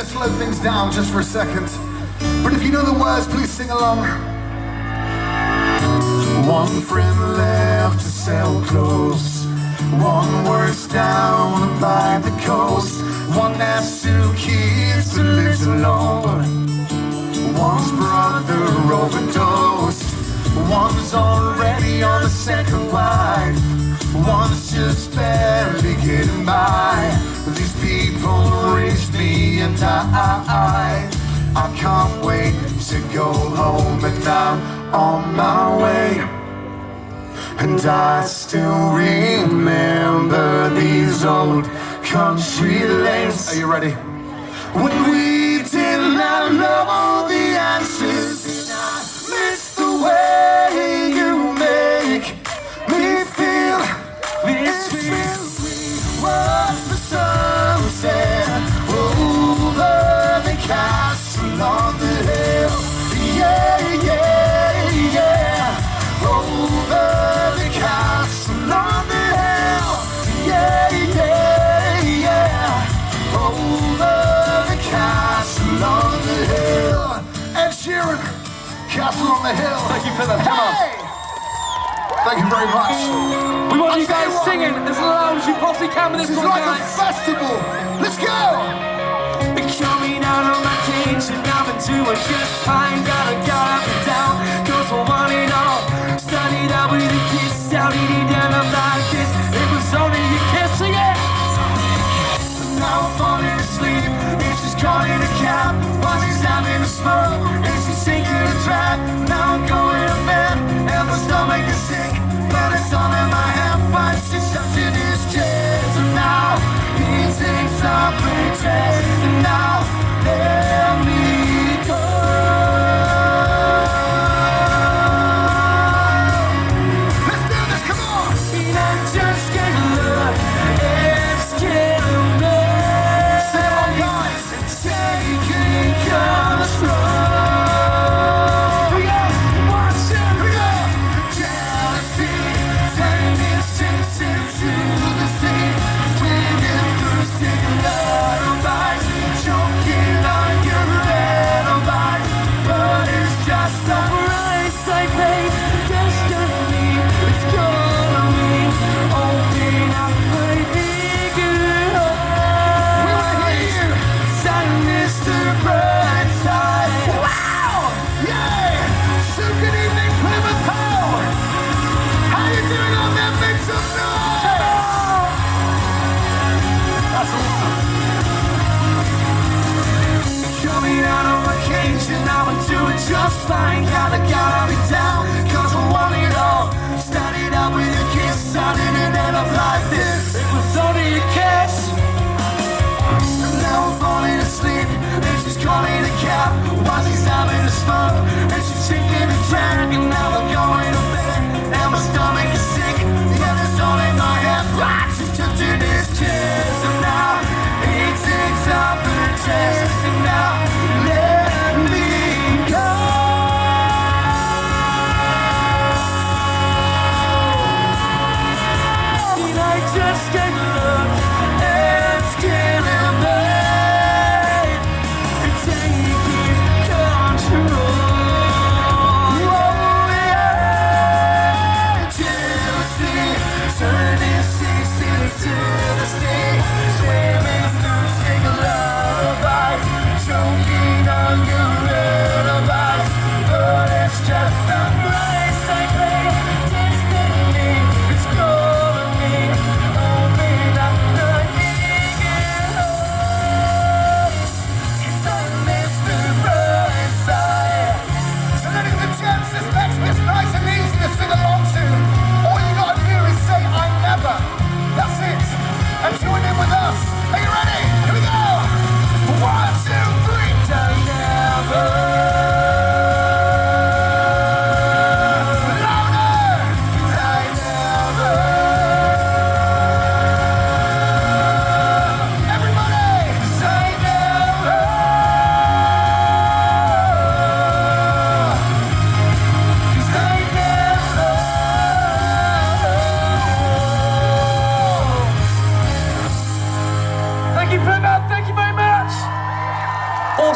to slow things down just for a second. But if you know the words, please sing along. One friend left to sell clothes. One works down by the coast. One has two kids but lives alone. One's brother overdosed. One's already on the second wife. One's just barely getting by. These people raised me and I can't wait to go home, and I'm on my way. And I still remember these old country lanes. Are you ready? When we did not know all the answers, and I miss the way you make me feel. This feels we watch the sunset over the castle on the hill. Yeah, yeah, yeah. Over the castle on the hill. Yeah, yeah, yeah. Over the castle on the hill. Ed Sheeran, Castle on the Hill. Thank you for that. Come on. Thank you very much. We want you guys singing as loud as you possibly can with this This is one, like a guys. festival. Let's go. Coming out of my cage and I'm into a just fine. Gotta get up and down, cause I want it all. Started out with a kiss, out eating down up like this. It was only a kiss, yeah. Now I'm falling asleep, and she's calling a cab. While she's having a smoke, and she's sinking a trap. Now I'm going to bed, and my stomach is sick. But it's all in my head, but she's touching his chest. And now he takes off her dress. And now let me go.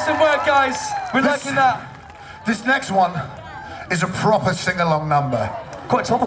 Awesome work, guys. We're liking that. This next one is a proper sing-along number. Quite topical.